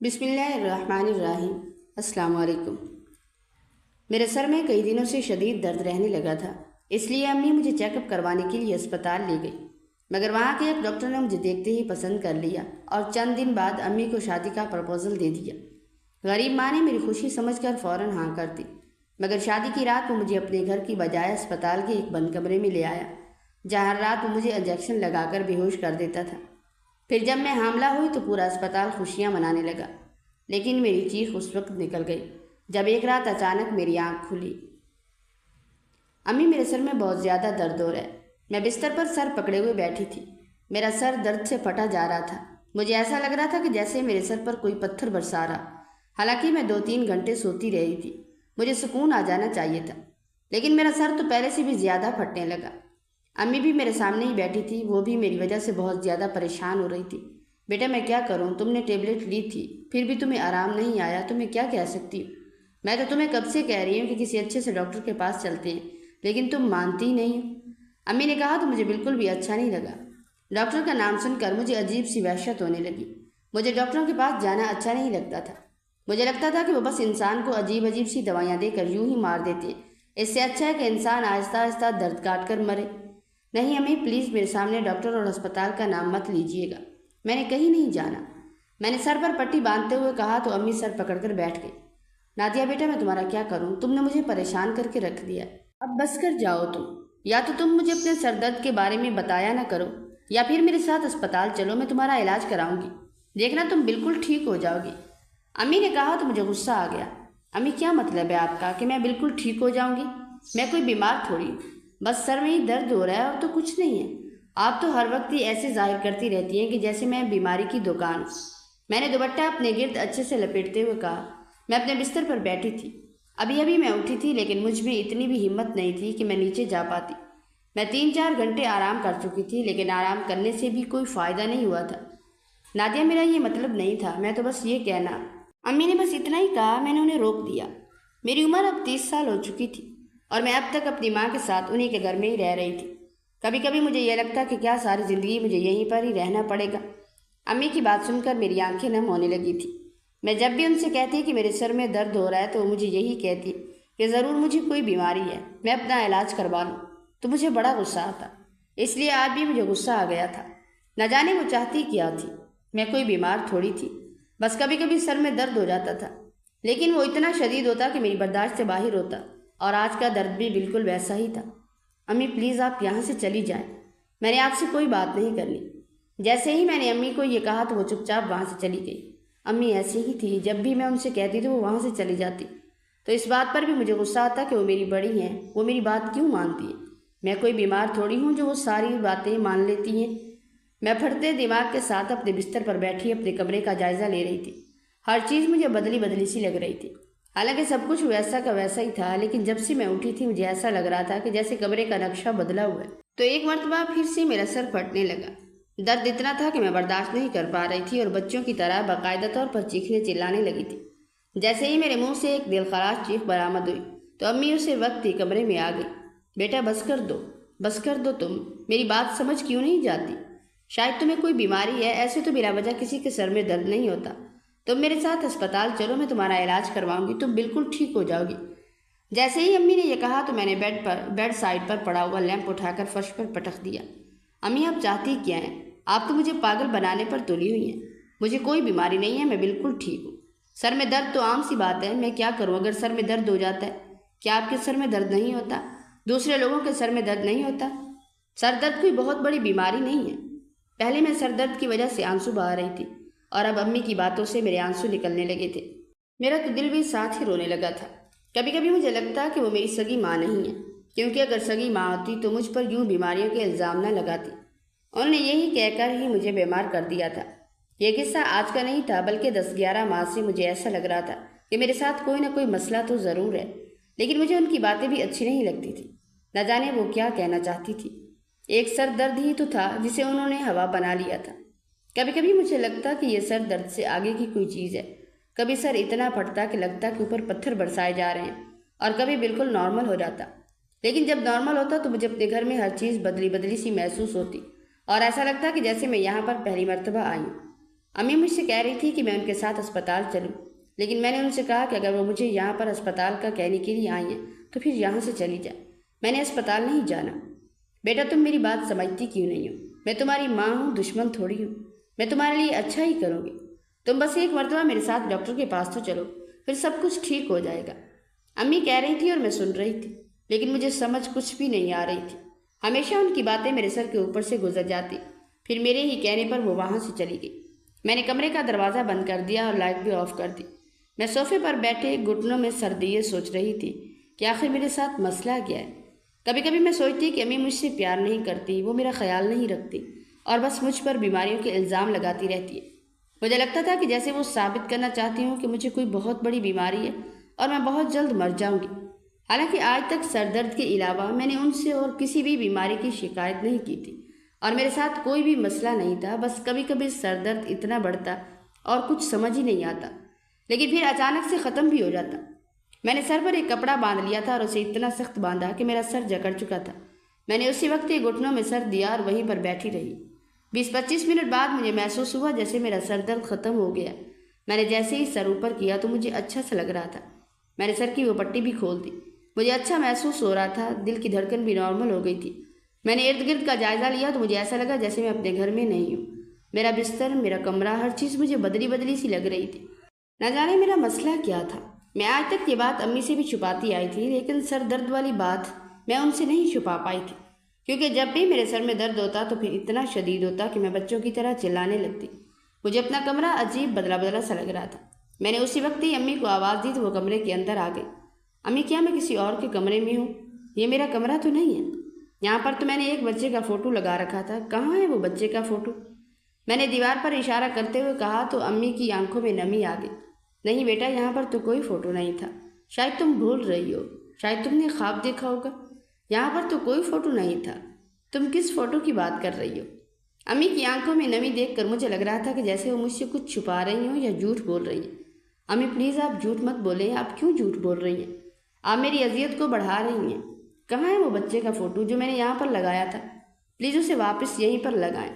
بسم اللہ الرحمن الرحیم۔ السلام علیکم۔ میرے سر میں کئی دنوں سے شدید درد رہنے لگا تھا، اس لیے امی مجھے چیک اپ کروانے کے لیے اسپتال لے گئی، مگر وہاں کے ایک ڈاکٹر نے مجھے دیکھتے ہی پسند کر لیا اور چند دن بعد امی کو شادی کا پرپوزل دے دیا۔ غریب ماں نے میری خوشی سمجھ کر فوراً ہاں کر دی، مگر شادی کی رات وہ مجھے اپنے گھر کی بجائے اسپتال کے ایک بند کمرے میں لے آیا، جہاں ہر رات وہ مجھے انجیکشن لگا کر بے ہوش کر دیتا تھا۔ پھر جب میں حاملہ ہوئی تو پورا اسپتال خوشیاں منانے لگا، لیکن میری چیخ اس وقت نکل گئی جب ایک رات اچانک میری آنکھ کھلی۔ امی، میرے سر میں بہت زیادہ درد ہو رہا ہے۔ میں بستر پر سر پکڑے ہوئے بیٹھی تھی، میرا سر درد سے پھٹا جا رہا تھا۔ مجھے ایسا لگ رہا تھا کہ جیسے میرے سر پر کوئی پتھر برسا رہا۔ حالانکہ میں 2-3 گھنٹے سوتی رہی تھی، مجھے سکون آ جانا چاہیے تھا، لیکن میرا سر تو پہلے سے بھی زیادہ پھٹنے لگا۔ امی بھی میرے سامنے ہی بیٹھی تھی، وہ بھی میری وجہ سے بہت زیادہ پریشان ہو رہی تھی۔ بیٹا، میں کیا کروں؟ تم نے ٹیبلٹ لی تھی، پھر بھی تمہیں آرام نہیں آیا تو میں کیا کہہ سکتی ہوں؟ میں تو تمہیں کب سے کہہ رہی ہوں کہ کسی اچھے سے ڈاکٹر کے پاس چلتے ہیں، لیکن تم مانتی ہی نہیں ہو۔ امی نے کہا تو مجھے بالکل بھی اچھا نہیں لگا۔ ڈاکٹر کا نام سن کر مجھے عجیب سی وحشت ہونے لگی۔ مجھے ڈاکٹروں کے پاس جانا اچھا نہیں لگتا تھا۔ مجھے لگتا تھا کہ وہ بس انسان کو عجیب عجیب سی دوائیاں دے کر یوں ہی مار دیتے ہیں۔ اس سے اچھا ہے کہ انسان آہستہ آہستہ درد کاٹ کر مرے۔ نہیں امی، پلیز میرے سامنے ڈاکٹر اور ہسپتال کا نام مت لیجیے گا، میں نے کہیں نہیں جانا۔ میں نے سر پر پٹی باندھتے ہوئے کہا تو امی سر پکڑ کر بیٹھ گئی۔ نادیہ بیٹا، میں تمہارا کیا کروں؟ تم نے مجھے پریشان کر کے رکھ دیا، اب بس کر جاؤ تم۔ یا تو تم مجھے اپنے سر درد کے بارے میں بتایا نہ کرو، یا پھر میرے ساتھ اسپتال چلو، میں تمہارا علاج کراؤں گی، دیکھنا تم بالکل ٹھیک ہو جاؤ گی۔ امی نے کہا تو مجھے غصہ آ گیا۔ امی، کیا مطلب ہے آپ کا کہ میں بالکل ٹھیک ہو جاؤں گی؟ میں کوئی بیمار تھوڑی ہوں، بس سر میں ہی درد ہو رہا ہے اور تو کچھ نہیں ہے۔ آپ تو ہر وقت ہی ایسے ظاہر کرتی رہتی ہیں کہ جیسے میں بیماری کی دکان ہوں۔ میں نے دوپٹہ اپنے گرد اچھے سے لپیٹتے ہوئے کہا۔ میں اپنے بستر پر بیٹھی تھی، ابھی ابھی میں اٹھی تھی، لیکن مجھ میں اتنی بھی ہمت نہیں تھی کہ میں نیچے جا پاتی۔ میں 3-4 گھنٹے آرام کر چکی تھی، لیکن آرام کرنے سے بھی کوئی فائدہ نہیں ہوا تھا۔ نادیہ، میرا یہ مطلب نہیں تھا، میں تو بس یہ کہنا۔ امی نے بس اتنا ہی کہا، میں نے انہیں روک دیا۔ میری عمر اب 30 سال ہو چکی تھی اور میں اب تک اپنی ماں کے ساتھ انہی کے گھر میں ہی رہ رہی تھی۔ کبھی کبھی مجھے یہ لگتا کہ کیا ساری زندگی مجھے یہیں پر ہی رہنا پڑے گا۔ امی کی بات سن کر میری آنکھیں نم ہونے لگی تھی۔ میں جب بھی ان سے کہتی کہ میرے سر میں درد ہو رہا ہے تو وہ مجھے یہی کہتی کہ ضرور مجھے کوئی بیماری ہے، میں اپنا علاج کروا لوں، تو مجھے بڑا غصہ آتا۔ اس لیے آج بھی مجھے غصہ آ گیا تھا۔ نہ جانے وہ چاہتی کیا تھی، میں کوئی بیمار تھوڑی تھی، بس کبھی کبھی سر میں درد ہو جاتا تھا، لیکن وہ اتنا شدید ہوتا کہ میری برداشت سے باہر ہوتا، اور آج کا درد بھی بالکل ویسا ہی تھا۔ امی پلیز آپ یہاں سے چلی جائیں، میں نے آپ سے کوئی بات نہیں کرنی۔ جیسے ہی میں نے امی کو یہ کہا تو وہ چپ چاپ وہاں سے چلی گئی۔ امی ایسی ہی تھی، جب بھی میں ان سے کہتی تو وہ وہاں سے چلی جاتی، تو اس بات پر بھی مجھے غصہ آتا کہ وہ میری بڑی ہیں، وہ میری بات کیوں مانتی ہے؟ میں کوئی بیمار تھوڑی ہوں جو وہ ساری باتیں مان لیتی ہیں۔ میں پھٹتے دماغ کے ساتھ اپنے بستر پر بیٹھی اپنے کمرے کا جائزہ لے رہی تھی۔ ہر چیز مجھے بدلی بدلی سی لگ رہی تھی، حالانکہ سب کچھ ویسا کا ویسا ہی تھا، لیکن جب سے میں اٹھی تھی مجھے ایسا لگ رہا تھا کہ جیسے کمرے کا نقشہ بدلا ہوا ہے۔ تو ایک مرتبہ پھر سے میرا سر پھٹنے لگا۔ درد اتنا تھا کہ میں برداشت نہیں کر پا رہی تھی اور بچوں کی طرح باقاعدہ طور پر چیخنے چلانے لگی تھی۔ جیسے ہی میرے منہ سے ایک دلخراش چیخ برآمد ہوئی تو امی اسے وقت ہی کمرے میں آ گئی۔ بیٹا بس کر دو، بس کر دو، تم میری بات سمجھ کیوں نہیں جاتی؟ شاید تمہیں کوئی بیماری ہے، ایسے تو بلا وجہ کسی کے سر میں درد نہیں ہوتا۔ تم میرے ساتھ اسپتال چلو، میں تمہارا علاج کرواؤں گی، تم بالکل ٹھیک ہو جاؤ گی۔ جیسے ہی امی نے یہ کہا تو میں نے بیڈ سائڈ پر پڑا ہوا لیمپ اٹھا کر فرش پر پٹک دیا۔ امی، آپ چاہتی کیا ہیں؟ آپ تو مجھے پاگل بنانے پر تلی ہوئی ہیں۔ مجھے کوئی بیماری نہیں ہے، میں بالکل ٹھیک ہوں۔ سر میں درد تو عام سی بات ہے، میں کیا کروں اگر سر میں درد ہو جاتا ہے؟ کیا آپ کے سر میں درد نہیں ہوتا؟ دوسرے لوگوں کے سر میں درد نہیں ہوتا؟ سر درد کوئی بہت بڑی بیماری نہیں ہے۔ پہلے میں سر درد کی وجہ سے آنسو بہا رہی تھی اور اب امی کی باتوں سے میرے آنسو نکلنے لگے تھے۔ میرا تو دل بھی ساتھ ہی رونے لگا تھا۔ کبھی کبھی مجھے لگتا کہ وہ میری سگی ماں نہیں ہے، کیونکہ اگر سگی ماں ہوتی تو مجھ پر یوں بیماریوں کے الزام نہ لگاتی۔ انہوں نے یہی کہہ کر ہی مجھے بیمار کر دیا تھا۔ یہ قصہ آج کا نہیں تھا، بلکہ 10-11 ماہ سے مجھے ایسا لگ رہا تھا کہ میرے ساتھ کوئی نہ کوئی مسئلہ تو ضرور ہے، لیکن مجھے ان کی باتیں بھی اچھی نہیں لگتی تھی۔ نہ جانے وہ کیا کہنا چاہتی تھی۔ ایک سر درد ہی تو تھا جسے انہوں نے ہوا بنا لیا تھا۔ کبھی کبھی مجھے لگتا کہ یہ سر درد سے آگے کی کوئی چیز ہے۔ کبھی سر اتنا پھٹتا کہ لگتا کہ اوپر پتھر برسائے جا رہے ہیں، اور کبھی بالکل نارمل ہو جاتا۔ لیکن جب نارمل ہوتا تو مجھے اپنے گھر میں ہر چیز بدلی بدلی سی محسوس ہوتی، اور ایسا لگتا کہ جیسے میں یہاں پر پہلی مرتبہ آئی ہوں۔ امی مجھ سے کہہ رہی تھی کہ میں ان کے ساتھ اسپتال چلوں، لیکن میں نے ان سے کہا کہ اگر وہ مجھے یہاں پر اسپتال کا کہنے کے لیے آئی ہیں تو پھر یہاں سے چلی جائے، میں نے اسپتال نہیں جانا۔ بیٹا تم میری بات سمجھتی کیوں نہیں ہو؟ میں تمہاری ماں ہوں، دشمن تھوڑی ہوں، میں تمہارے لیے اچھا ہی کروں گی۔ تم بس ایک مرتبہ میرے ساتھ ڈاکٹر کے پاس تو چلو، پھر سب کچھ ٹھیک ہو جائے گا۔ امی کہہ رہی تھی اور میں سن رہی تھی، لیکن مجھے سمجھ کچھ بھی نہیں آ رہی تھی۔ ہمیشہ ان کی باتیں میرے سر کے اوپر سے گزر جاتی، پھر میرے ہی کہنے پر وہ وہاں سے چلی گئی۔ میں نے کمرے کا دروازہ بند کر دیا اور لائٹ بھی آف کر دی۔ میں صوفے پر بیٹھے گھٹنوں میں سر دیے سوچ رہی تھی کہ آخر میرے ساتھ مسئلہ کیا ہے۔ کبھی کبھی میں سوچتی کہ امی مجھ سے پیار نہیں کرتی، وہ میرا خیال نہیں رکھتی اور بس مجھ پر بیماریوں کے الزام لگاتی رہتی ہے۔ مجھے لگتا تھا کہ جیسے وہ ثابت کرنا چاہتی ہوں کہ مجھے کوئی بہت بڑی بیماری ہے اور میں بہت جلد مر جاؤں گی۔ حالانکہ آج تک سر درد کے علاوہ میں نے ان سے اور کسی بھی بیماری کی شکایت نہیں کی تھی اور میرے ساتھ کوئی بھی مسئلہ نہیں تھا، بس کبھی کبھی سر درد اتنا بڑھتا اور کچھ سمجھ ہی نہیں آتا، لیکن پھر اچانک سے ختم بھی ہو جاتا۔ میں نے سر پر ایک کپڑا باندھ لیا تھا اور اسے اتنا سخت باندھا کہ میرا سر جکڑ چکا تھا۔ میں نے اسی وقت ایک گھٹنوں میں سر دیا اور وہیں پر بیٹھی رہی۔ 20-25 منٹ بعد مجھے محسوس ہوا جیسے میرا سر درد ختم ہو گیا۔ میں نے جیسے ہی سر اوپر کیا تو مجھے اچھا سا لگ رہا تھا۔ میں نے سر کی وہ پٹی بھی کھول دی، مجھے اچھا محسوس ہو رہا تھا، دل کی دھڑکن بھی نارمل ہو گئی تھی۔ میں نے ارد گرد کا جائزہ لیا تو مجھے ایسا لگا جیسے میں اپنے گھر میں نہیں ہوں۔ میرا بستر، میرا کمرہ، ہر چیز مجھے بدلی بدلی سی لگ رہی تھی۔ نہ جانے میرا مسئلہ کیا تھا۔ میں آج تک یہ بات امی سے بھی چھپاتی آئی تھی، لیکن سر درد والی بات میں ان سے نہیں چھپا پائی تھی، کیونکہ جب بھی میرے سر میں درد ہوتا تو پھر اتنا شدید ہوتا کہ میں بچوں کی طرح چلانے لگتی۔ مجھے اپنا کمرہ عجیب بدلا بدلا سا لگ رہا تھا۔ میں نے اسی وقت ہی امی کو آواز دی تو وہ کمرے کے اندر آ گئی۔ امی کیا میں کسی اور کے کمرے میں ہوں؟ یہ میرا کمرہ تو نہیں ہے۔ یہاں پر تو میں نے ایک بچے کا فوٹو لگا رکھا تھا، کہاں ہے وہ بچے کا فوٹو؟ میں نے دیوار پر اشارہ کرتے ہوئے کہا تو امی کی آنکھوں میں نمی آ گئی۔ نہیں بیٹا، یہاں پر تو کوئی فوٹو نہیں تھا، شاید تم بھول رہی ہو، شاید تم نے خواب دیکھا ہوگا، یہاں پر تو کوئی فوٹو نہیں تھا، تم کس فوٹو کی بات کر رہی ہو؟ امی کی آنکھوں میں نمی دیکھ کر مجھے لگ رہا تھا کہ جیسے وہ مجھ سے کچھ چھپا رہی ہوں یا جھوٹ بول رہی ہیں۔ امی پلیز آپ جھوٹ مت بولیں، آپ کیوں جھوٹ بول رہی ہیں؟ آپ میری اذیت کو بڑھا رہی ہیں۔ کہاں ہے وہ بچے کا فوٹو جو میں نے یہاں پر لگایا تھا؟ پلیز اسے واپس یہیں پر لگائیں۔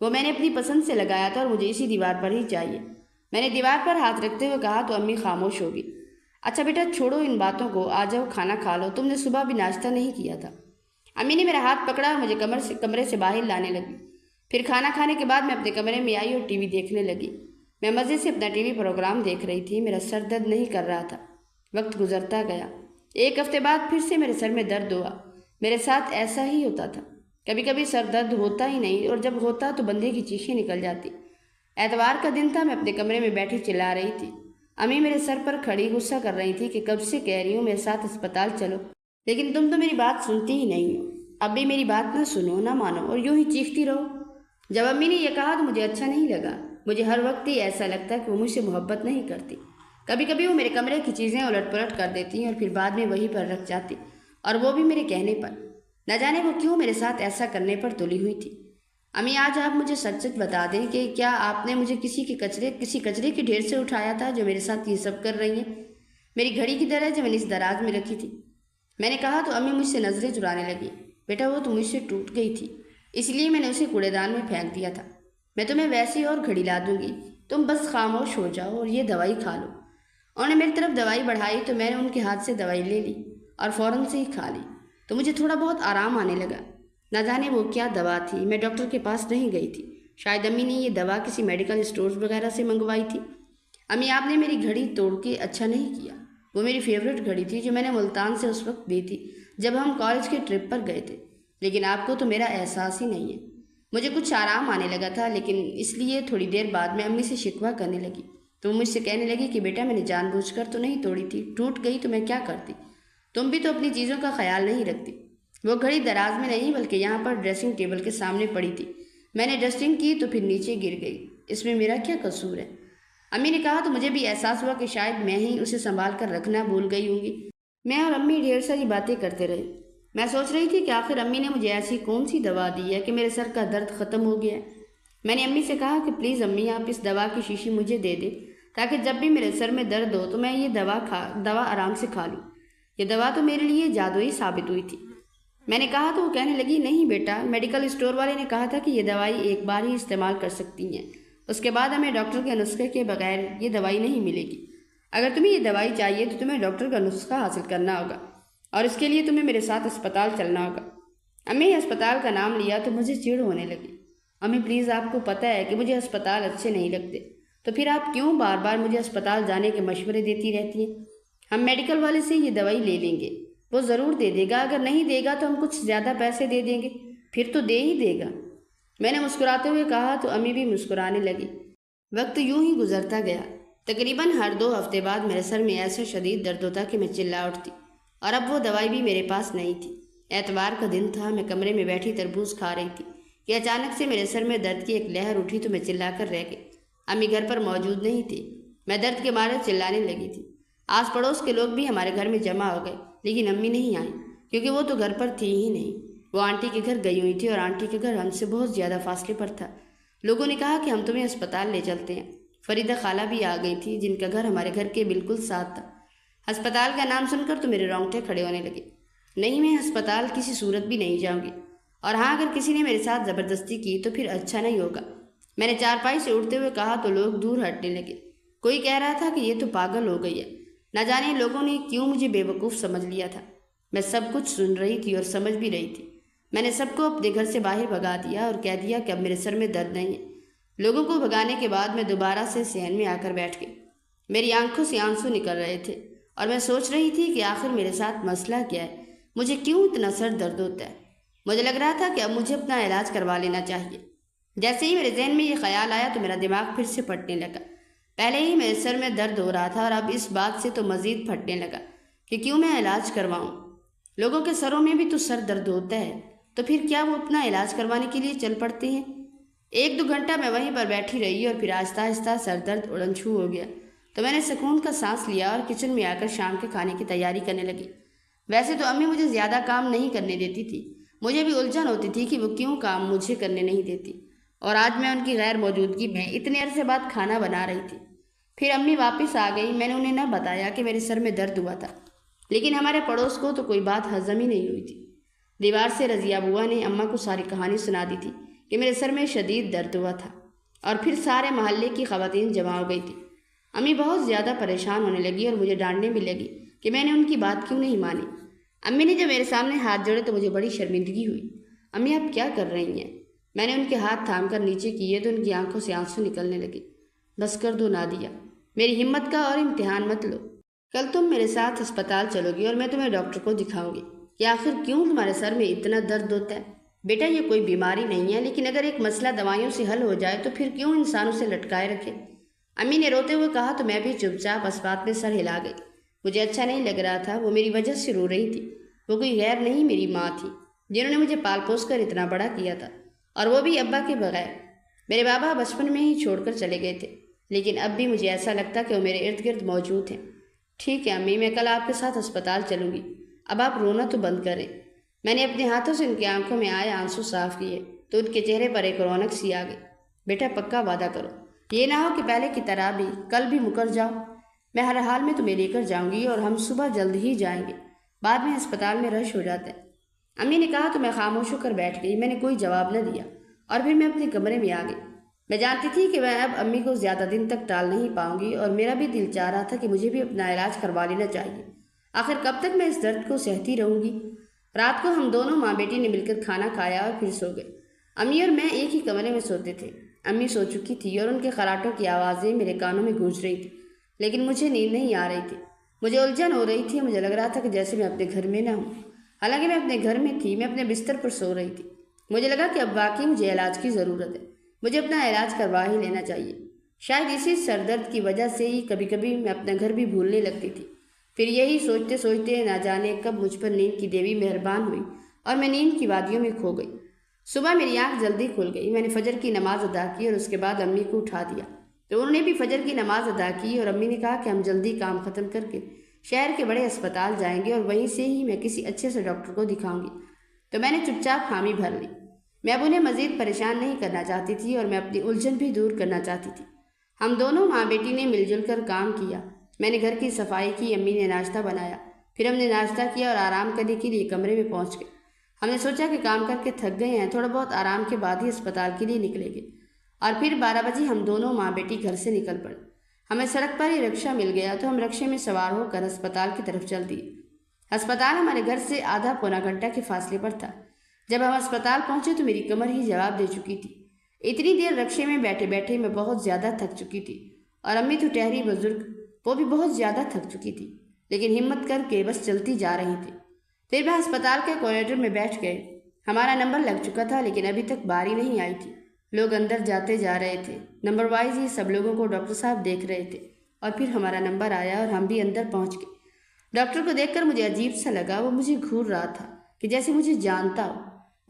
وہ میں نے اپنی پسند سے لگایا تھا اور مجھے اسی دیوار پر ہی چاہیے۔ میں نے دیوار پر ہاتھ رکھتے ہوئے کہا تو امی خاموش ہوگی۔ اچھا بیٹا چھوڑو ان باتوں کو، آ جاؤ کھانا کھا لو، تم نے صبح بھی ناشتہ نہیں کیا تھا۔ امی نے میرا ہاتھ پکڑا اور مجھے کمرے سے باہر لانے لگی۔ پھر کھانا کھانے کے بعد میں اپنے کمرے میں آئی اور ٹی وی دیکھنے لگی۔ میں مزے سے اپنا ٹی وی پروگرام دیکھ رہی تھی، میرا سر درد نہیں کر رہا تھا۔ وقت گزرتا گیا۔ 1 ہفتے بعد پھر سے میرے سر میں درد ہوا۔ میرے ساتھ ایسا ہی ہوتا تھا، کبھی کبھی سر درد ہوتا ہی نہیں اور جب ہوتا تو بندے کی چیخیں نکل جاتی۔ اتوار کا دن تھا، میں اپنے کمرے میں بیٹھی چلا رہی تھی۔ امی میرے سر پر کھڑی غصہ کر رہی تھی کہ کب سے کہہ رہی ہوں میرے ساتھ اسپتال چلو، لیکن تم تو میری بات سنتی ہی نہیں ہو۔ اب بھی میری بات نہ سنو نہ مانو اور یوں ہی چیختی رہو۔ جب امی نے یہ کہا تو مجھے اچھا نہیں لگا۔ مجھے ہر وقت ہی ایسا لگتا کہ وہ مجھ سے محبت نہیں کرتی۔ کبھی کبھی وہ میرے کمرے کی چیزیں الٹ پلٹ کر دیتی اور پھر بعد میں وہیں پر رکھ جاتی، اور وہ بھی میرے کہنے پر۔ نہ جانے وہ کیوں میرے ساتھ ایسا کرنے پر تلی ہوئی تھی۔ امی آج آپ مجھے سچ سچ بتا دیں کہ کیا آپ نے مجھے کسی کچرے کے ڈھیر سے اٹھایا تھا جو میرے ساتھ یہ سب کر رہی ہیں؟ میری گھڑی کی طرح جو میں نے اس دراز میں رکھی تھی۔ میں نے کہا تو امی مجھ سے نظریں چرانے لگی۔ بیٹا وہ تو مجھ سے ٹوٹ گئی تھی، اس لیے میں نے اسے کوڑے دان میں پھینک دیا تھا۔ میں تمہیں ویسی اور گھڑی لا دوں گی، تم بس خاموش ہو جاؤ اور یہ دوائی کھا لو۔ انہوں نے میری طرف دوائی بڑھائی تو میں نے ان کے ہاتھ سے دوائی لے لی اور فوراً سے ہی کھا لی تو مجھے تھوڑا بہت آرام آنے لگا۔ نہ جانے وہ کیا دوا تھی، میں ڈاکٹر کے پاس نہیں گئی تھی، شاید امی نے یہ دوا کسی میڈیکل اسٹورز وغیرہ سے منگوائی تھی۔ امی آپ نے میری گھڑی توڑ کے اچھا نہیں کیا، وہ میری فیوریٹ گھڑی تھی جو میں نے ملتان سے اس وقت دی تھی جب ہم کالج کے ٹرپ پر گئے تھے، لیکن آپ کو تو میرا احساس ہی نہیں ہے۔ مجھے کچھ آرام آنے لگا تھا، لیکن اس لیے تھوڑی دیر بعد میں امی سے شکوہ کرنے لگی تو وہ مجھ سے کہنے لگی کہ بیٹا میں نے جان بوجھ کر تو نہیں توڑی تھی، ٹوٹ گئی تو میں کیا کرتی، تم بھی تو اپنی چیزوں کا خیال نہیں رکھتی۔ وہ گھڑی دراز میں نہیں بلکہ یہاں پر ڈریسنگ ٹیبل کے سامنے پڑی تھی، میں نے ڈسٹنگ کی تو پھر نیچے گر گئی، اس میں میرا کیا قصور ہے؟ امی نے کہا تو مجھے بھی احساس ہوا کہ شاید میں ہی اسے سنبھال کر رکھنا بھول گئی ہوں گی۔ میں اور امی ڈھیر ساری باتیں کرتے رہے۔ میں سوچ رہی تھی کہ آخر امی نے مجھے ایسی کون سی دوا دی ہے کہ میرے سر کا درد ختم ہو گیا ہے۔ میں نے امی سے کہا کہ پلیز امی آپ اس دوا کی شیشی مجھے دے دیں تاکہ جب بھی میرے سر میں درد ہو تو میں یہ دوا آرام سے کھا لوں۔ یہ دوا تو میرے لیے جادوئی ثابت ہوئی تھی۔ میں نے کہا تو وہ کہنے لگی نہیں بیٹا، میڈیکل اسٹور والے نے کہا تھا کہ یہ دوائی ایک بار ہی استعمال کر سکتی ہیں، اس کے بعد ہمیں ڈاکٹر کے نسخے کے بغیر یہ دوائی نہیں ملے گی۔ اگر تمہیں یہ دوائی چاہیے تو تمہیں ڈاکٹر کا نسخہ حاصل کرنا ہوگا اور اس کے لیے تمہیں میرے ساتھ اسپتال چلنا ہوگا۔ امی اسپتال کا نام لیا تو مجھے چڑ ہونے لگی۔ امی پلیز، آپ کو پتہ ہے کہ مجھے اسپتال اچھے نہیں لگتے، تو پھر آپ کیوں بار بار مجھے اسپتال جانے کے مشورے دیتی رہتی ہیں؟ ہم میڈیکل والے سے یہ دوائی لے لیں گے، وہ ضرور دے دے گا، اگر نہیں دے گا تو ہم کچھ زیادہ پیسے دے دیں گے، پھر تو دے ہی دے گا۔ میں نے مسکراتے ہوئے کہا تو امی بھی مسکرانے لگی۔ وقت یوں ہی گزرتا گیا۔ تقریباً ہر 2 ہفتے بعد میرے سر میں ایسا شدید درد ہوتا کہ میں چلا اٹھتی، اور اب وہ دوائی بھی میرے پاس نہیں تھی۔ اتوار کا دن تھا، میں کمرے میں بیٹھی تربوز کھا رہی تھی کہ اچانک سے میرے سر میں درد کی ایک لہر اٹھی تو میں چلا کر رہ گئی۔ امی گھر پر موجود نہیں تھی۔ میں درد کے مارے چلانے لگی تھی۔ آس پڑوس کے لوگ بھی ہمارے گھر میں جمع ہو گئے، لیکن امی نہیں آئیں کیونکہ وہ تو گھر پر تھی ہی نہیں۔ وہ آنٹی کے گھر گئی ہوئی تھی اور آنٹی کے گھر ہم سے بہت زیادہ فاصلے پر تھا۔ لوگوں نے کہا کہ ہم تمہیں اسپتال لے چلتے ہیں۔ فریدہ خالہ بھی آ گئی تھی جن کا گھر ہمارے گھر کے بالکل ساتھ تھا۔ ہسپتال کا نام سن کر تو میرے رونگٹے کھڑے ہونے لگے۔ نہیں، میں ہسپتال کسی صورت بھی نہیں جاؤں گی، اور ہاں اگر کسی نے میرے ساتھ زبردستی کی تو پھر اچھا نہیں ہوگا۔ میں نے چارپائی سے اٹھتے ہوئے کہا تو لوگ دور ہٹنے لگے۔ کوئی کہہ رہا تھا کہ یہ تو پاگل ہو گئی ہے، نہ جانے لوگوں نے کیوں مجھے بے وقوف سمجھ لیا تھا۔ میں سب کچھ سن رہی تھی اور سمجھ بھی رہی تھی۔ میں نے سب کو اپنے گھر سے باہر بھگا دیا اور کہہ دیا کہ اب میرے سر میں درد نہیں ہے۔ لوگوں کو بھگانے کے بعد میں دوبارہ سے صحن میں آ کر بیٹھ گئی۔ میری آنکھوں سے آنسو نکل رہے تھے اور میں سوچ رہی تھی کہ آخر میرے ساتھ مسئلہ کیا ہے، مجھے کیوں اتنا سر درد ہوتا ہے۔ مجھے لگ رہا تھا کہ اب مجھے اپنا علاج کروا لینا چاہیے۔ جیسے ہی میرے ذہن میں یہ خیال آیا تو میرا دماغ پھر سے پھٹنے لگا۔ پہلے ہی میرے سر میں درد ہو رہا تھا اور اب اس بات سے تو مزید پھٹنے لگا کہ کیوں میں علاج کرواؤں۔ لوگوں کے سروں میں بھی تو سر درد ہوتا ہے، تو پھر کیا وہ اپنا علاج کروانے کے لیے چل پڑتے ہیں؟ 1-2 گھنٹہ میں وہیں پر بیٹھی رہی اور پھر آہستہ آہستہ سر درد اڑن چھو ہو گیا تو میں نے سکون کا سانس لیا اور کچن میں آ کر شام کے کھانے کی تیاری کرنے لگی۔ ویسے تو امی مجھے زیادہ کام نہیں کرنے دیتی تھی، مجھے بھی الجھن ہوتی تھی کہ وہ کیوں کام مجھے کرنے نہیں دیتی، اور آج میں ان کی غیر موجودگی میں اتنے عرصے بعد کھانا بنا رہی تھی۔ پھر امی واپس آ گئی۔ میں نے انہیں نہ بتایا کہ میرے سر میں درد ہوا تھا، لیکن ہمارے پڑوس کو تو کوئی بات ہضم ہی نہیں ہوئی تھی۔ دیوار سے رضیہ بوا نے اماں کو ساری کہانی سنا دی تھی کہ میرے سر میں شدید درد ہوا تھا، اور پھر سارے محلے کی خواتین جمع ہو گئی تھی۔ امی بہت زیادہ پریشان ہونے لگی اور مجھے ڈانٹنے بھی لگی کہ میں نے ان کی بات کیوں نہیں مانی۔ امی نے جب میرے سامنے ہاتھ جوڑے تو مجھے بڑی شرمندگی ہوئی۔ امی آپ کیا کر رہی ہیں؟ میں نے ان کے ہاتھ تھام کر نیچے کیے تو ان کی آنکھوں سے آنسو نکلنے لگے۔ بس کر دو نادیہ، میری ہمت کا اور امتحان مت لو۔ کل تم میرے ساتھ اسپتال چلو گی اور میں تمہیں ڈاکٹر کو دکھاؤں گی کہ آخر کیوں تمہارے سر میں اتنا درد ہوتا ہے۔ بیٹا یہ کوئی بیماری نہیں ہے، لیکن اگر ایک مسئلہ دوائیوں سے حل ہو جائے تو پھر کیوں انسانوں سے لٹکائے رکھے؟ امی نے روتے ہوئے کہا تو میں بھی چپ چاپ اس بات میں سر ہلا گئی۔ مجھے اچھا نہیں لگ رہا تھا، وہ میری وجہ سے رو رہی تھی۔ وہ کوئی غیر نہیں، میری ماں تھی جنہوں نے مجھے پال پوس کر اتنا بڑا کیا تھا، اور وہ بھی ابا کے بغیر۔ میرے بابا بچپن میں ہی چھوڑ کر چلے گئے تھے، لیکن اب بھی مجھے ایسا لگتا کہ وہ میرے ارد گرد موجود ہیں۔ ٹھیک ہے امی، میں کل آپ کے ساتھ اسپتال چلوں گی، اب آپ رونا تو بند کریں۔ میں نے اپنے ہاتھوں سے ان کی آنکھوں میں آئے آنسو صاف کیے تو ان کے چہرے پر ایک رونق سی آ گئی۔ بیٹا پکا وعدہ کرو، یہ نہ ہو کہ پہلے کی طرح بھی کل بھی مکر جاؤ۔ میں ہر حال میں تمہیں لے کر جاؤں گی اور ہم صبح جلد ہی جائیں گے، بعد میں اسپتال میں رش ہو جاتا ہے۔ امی نے کہا تو میں خاموش ہو کر بیٹھ گئی۔ میں نے کوئی جواب نہ دیا اور پھر میں اپنے کمرے میں آ گئی۔ میں جانتی تھی کہ میں اب امی کو زیادہ دن تک ٹال نہیں پاؤں گی، اور میرا بھی دل چاہ رہا تھا کہ مجھے بھی اپنا علاج کروا لینا چاہیے۔ آخر کب تک میں اس درد کو سہتی رہوں گی؟ رات کو ہم دونوں ماں بیٹی نے مل کر کھانا کھایا اور پھر سو گئے۔ امی اور میں ایک ہی کمرے میں سوتے تھے۔ امی سو چکی تھی اور ان کے خراٹوں کی آوازیں میرے کانوں میں گونج رہی تھی، لیکن مجھے نیند نہیں آ رہی تھی۔ مجھے الجھن ہو رہی تھی، مجھے لگ رہا تھا کہ جیسے میں اپنے گھر میں نہ ہوں، حالانکہ میں اپنے گھر میں تھی۔ میں اپنے بستر پر سو رہی تھی۔ مجھے لگا کہ اب واقعی مجھے علاج کی ضرورت ہے، مجھے اپنا علاج کروا ہی لینا چاہیے۔ شاید اسی سر درد کی وجہ سے ہی کبھی کبھی میں اپنا گھر بھی بھولنے لگتی تھی۔ پھر یہی سوچتے سوچتے نہ جانے کب مجھ پر نیند کی دیوی مہربان ہوئی اور میں نیند کی وادیوں میں کھو گئی۔ صبح میری آنکھ جلدی کھل گئی۔ میں نے فجر کی نماز ادا کی اور اس کے بعد امی کو اٹھا دیا تو انہوں نے بھی فجر کی نماز ادا کی، اور امی نے کہا کہ ہم جلدی کام ختم کر کے شہر کے بڑے اسپتال جائیں گے اور وہیں سے ہی میں کسی اچھے سے ڈاکٹر کو دکھاؤں گی۔ تو میں نے چپ چاپ حامی بھر لی۔ میں اب انہیں مزید پریشان نہیں کرنا چاہتی تھی اور میں اپنی الجھن بھی دور کرنا چاہتی تھی۔ ہم دونوں ماں بیٹی نے مل جل کر کام کیا۔ میں نے گھر کی صفائی کی، امی نے ناشتہ بنایا، پھر ہم نے ناشتہ کیا اور آرام کرنے کے لیے کمرے میں پہنچ گئے۔ ہم نے سوچا کہ کام کر کے تھک گئے ہیں، تھوڑا بہت آرام کے بعد ہی اسپتال کے لیے نکلیں گے۔ اور پھر 12 بجے ہم دونوں ماں بیٹی گھر سے نکل پڑے۔ ہمیں سڑک پر ہی رکشہ مل گیا تو ہم رکشے میں سوار ہو کر ہسپتال کی طرف چل دیے۔ ہسپتال ہمارے گھر سے آدھا پونا گھنٹہ کے فاصلے پر تھا۔ جب ہم ہسپتال پہنچے تو میری کمر ہی جواب دے چکی تھی۔ اتنی دیر رکشے میں بیٹھے بیٹھے میں بہت زیادہ تھک چکی تھی، اور امی تو ٹہری بزرگ، وہ بھی بہت زیادہ تھک چکی تھی، لیکن ہمت کر کے بس چلتی جا رہی تھی۔ پھر میں ہسپتال کے کوریڈور میں بیٹھ گئے۔ ہمارا نمبر لگ چکا تھا لیکن ابھی تک باری نہیں آئی تھی۔ لوگ اندر جاتے جا رہے تھے، نمبر وائز ہی سب لوگوں کو ڈاکٹر صاحب دیکھ رہے تھے، اور پھر ہمارا نمبر آیا اور ہم بھی اندر پہنچ گئے۔ ڈاکٹر کو دیکھ کر مجھے عجیب سا لگا، وہ مجھے گھور رہا تھا کہ جیسے مجھے جانتا ہو۔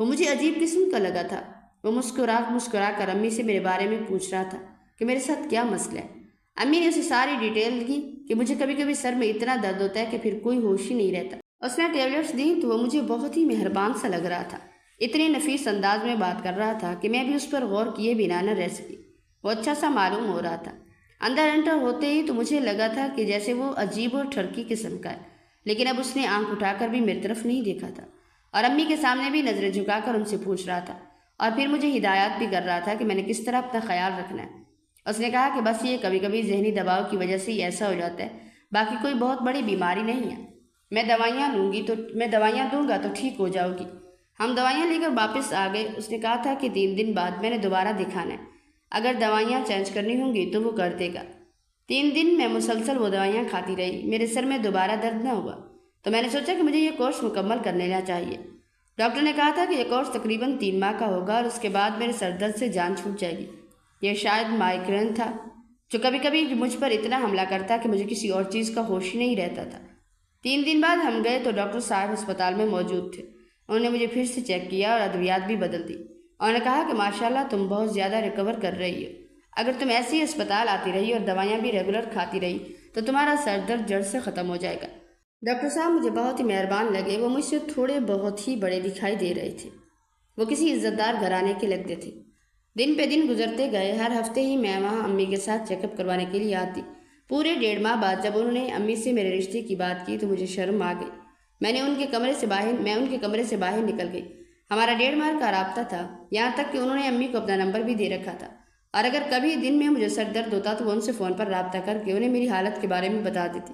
وہ مجھے عجیب قسم کا لگا تھا۔ وہ مسکرا کر امی سے میرے بارے میں پوچھ رہا تھا کہ میرے ساتھ کیا مسئلہ ہے۔ امی نے اسے ساری ڈیٹیل دی کہ مجھے کبھی کبھی سر میں اتنا درد ہوتا ہے کہ پھر کوئی ہوش ہی نہیں رہتا۔ اس نے ٹیبلٹس دی تو وہ مجھے بہت ہی مہربان سا لگ رہا تھا، اتنے نفیس انداز میں بات کر رہا تھا کہ میں بھی اس پر غور کیے بنا نہ رہ سکی۔ وہ اچھا سا معلوم ہو رہا تھا۔ اندر انٹر ہوتے ہی تو مجھے لگا تھا کہ جیسے وہ عجیب اور ٹھرکی قسم کا ہے، لیکن اب اس نے آنکھ اٹھا کر بھی میری طرف نہیں دیکھا تھا، اور امی کے سامنے بھی نظریں جھکا کر ان سے پوچھ رہا تھا، اور پھر مجھے ہدایات بھی کر رہا تھا کہ میں نے کس طرح اپنا خیال رکھنا ہے۔ اس نے کہا کہ بس یہ کبھی کبھی ذہنی دباؤ کی وجہ سے ہی ایسا ہو جاتا ہے، باقی کوئی بہت بڑی بیماری نہیں ہے۔ میں دوائیاں دوں گا تو ٹھیک ہو جاؤ گی۔ ہم دوائیاں لے کر واپس آ گئے۔ اس نے کہا تھا کہ 3 دن بعد میں نے دوبارہ دکھانا ہے، اگر دوائیاں چینج کرنی ہوں گی تو وہ کر دے گا۔ 3 دن میں مسلسل وہ دوائیاں کھاتی رہی۔ میرے سر میں دوبارہ درد نہ ہوا تو میں نے سوچا کہ مجھے یہ کورس مکمل کر لینا چاہیے۔ ڈاکٹر نے کہا تھا کہ یہ کورس تقریباً 3 ماہ کا ہوگا اور اس کے بعد میرے سر درد سے جان چھوٹ جائے گی۔ یہ شاید مائیگرین تھا جو کبھی کبھی مجھ پر اتنا حملہ کرتا کہ مجھے کسی اور چیز کا ہوش ہی نہیں رہتا تھا۔ 3 دن بعد ہم گئے تو ڈاکٹر صاحب ہسپتال میں موجود تھے۔ انہوں نے مجھے پھر سے چیک کیا اور ادویات بھی بدل دی۔ انہوں نے کہا کہ ماشاءاللہ تم بہت زیادہ ریکور کر رہی ہو۔ اگر تم ایسے ہی ہسپتال آتی رہی اور دوائیاں بھی ریگولر کھاتی رہی تو تمہارا سر درد جڑ سے ختم ہو جائے گا۔ ڈاکٹر صاحب مجھے بہت ہی مہربان لگے۔ وہ مجھ سے تھوڑے بہت ہی بڑے دکھائی دے رہے تھے۔ وہ کسی عزت دار گھرانے کے لگتے تھے۔ دن پہ دن گزرتے گئے۔ ہر ہفتے ہی میں وہاں امی کے ساتھ چیک اپ کروانے کے لیے آتی۔ پورے 1.5 ماہ بعد جب انہوں نے امی سے میرے رشتے کی بات کی تو مجھے شرم آ گئی۔ میں ان کے کمرے سے باہر نکل گئی۔ ہمارا 1.5 ماہ کا رابطہ تھا، یہاں تک کہ انہوں نے امی کو اپنا نمبر بھی دے رکھا تھا، اور اگر کبھی دن میں مجھے سر درد ہوتا تو وہ ان سے فون پر رابطہ کر کے انہیں میری حالت کے بارے میں بتا دیتی۔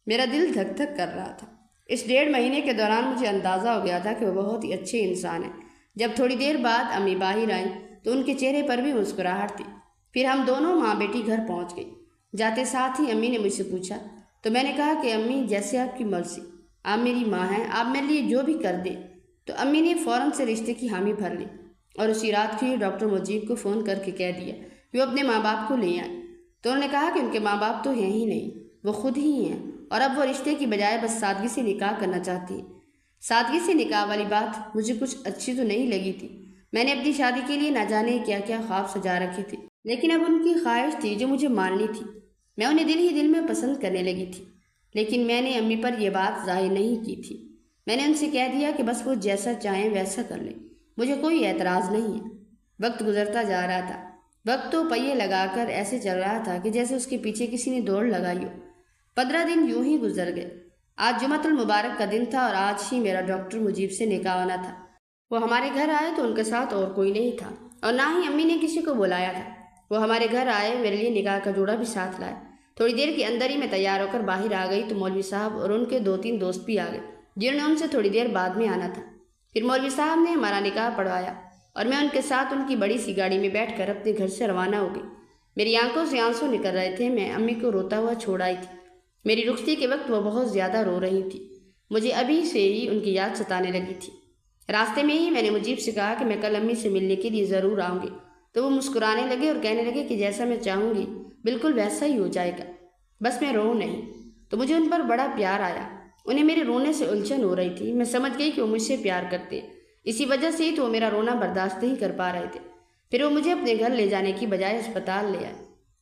میرا دل دھک دھک کر رہا تھا۔ اس 1.5 مہینے کے دوران مجھے اندازہ ہو گیا تھا کہ وہ بہت ہی اچھے انسان ہیں۔ جب تھوڑی دیر بعد امی باہر آئیں تو ان کے چہرے پر بھی مسکراہٹ تھی۔ پھر ہم دونوں ماں بیٹی گھر پہنچ گئی۔ جاتے ساتھ ہی امی نے مجھ سے پوچھا تو میں نے کہا کہ امی جیسے آپ کی مرضی، آپ میری ماں ہیں، آپ میرے لیے جو بھی کر دیں۔ تو امی نے فوراً سے رشتے کی حامی بھر لی اور اسی رات کو ہی ڈاکٹر مجیب کو فون کر کے کہہ دیا کہ وہ اپنے ماں باپ کو لے آئیں۔ تو انہوں نے کہا کہ ان کے ماں باپ تو ہیں ہی نہیں، وہ خود ہی ہیں، اور اب وہ رشتے کی بجائے بس سادگی سے نکاح کرنا چاہتی ہیں۔ سادگی سے نکاح والی بات مجھے کچھ اچھی تو نہیں لگی تھی۔ میں نے اپنی شادی کے لیے نہ جانے کیا کیا خواب سجا رکھے تھے، لیکن اب ان کی خواہش تھی جو مجھے ماننی تھی۔ میں انہیں دل ہی دل میں پسند کرنے لگی تھی، لیکن میں نے امی پر یہ بات ظاہر نہیں کی تھی۔ میں نے ان سے کہہ دیا کہ بس وہ جیسا چاہیں ویسا کر لیں، مجھے کوئی اعتراض نہیں ہے۔ وقت گزرتا جا رہا تھا۔ وقت تو پہیے لگا کر ایسے چل رہا تھا کہ جیسے اس کے پیچھے کسی نے دوڑ لگائی ہو۔ 15 دن یوں ہی گزر گئے۔ آج جمعۃ المبارک کا دن تھا اور آج ہی میرا ڈاکٹر مجیب سے نکاح ہونا تھا۔ وہ ہمارے گھر آئے تو ان کے ساتھ اور کوئی نہیں تھا، اور نہ ہی امی نے کسی کو بلایا تھا۔ وہ ہمارے گھر آئے، میرے لیے نکاح کا جوڑا بھی ساتھ لائے۔ تھوڑی دیر کے اندر ہی میں تیار ہو کر باہر آ گئی تو مولوی صاحب اور ان کے 2-3 دوست بھی آ گئے، جنہوں نے ان سے تھوڑی دیر بعد میں آنا تھا۔ پھر مولوی صاحب نے ہمارا نکاح پڑھوایا اور میں ان کے ساتھ ان کی بڑی سی گاڑی میں بیٹھ کر اپنے گھر سے روانہ ہو گئی۔ میری آنکھوں سے آنسو نکل رہے تھے۔ میں امی کو روتا ہوا چھوڑ آئی تھی۔ میری رخصتی کے وقت وہ بہت زیادہ رو رہی تھی۔ مجھے ابھی سے ہی ان کی یاد ستانے لگی تھی۔ راستے میں ہی میں نے مجیب سے کہا کہ میں کل امی سے ملنے کے لیے ضرور آؤں گی، تو وہ مسکرانے لگے اور کہنے لگے کہ جیسا میں چاہوں گی بالکل ویسا ہی ہو جائے گا، بس میں رو نہیں۔ تو مجھے ان پر بڑا پیار آیا۔ انہیں میرے رونے سے الجھن ہو رہی تھی۔ میں سمجھ گئی کہ وہ مجھ سے پیار کرتے، اسی وجہ سے ہی تو وہ میرا رونا برداشت نہیں کر پا رہے تھے۔ پھر وہ مجھے اپنے گھر لے جانے کی بجائے اسپتال لے آئے۔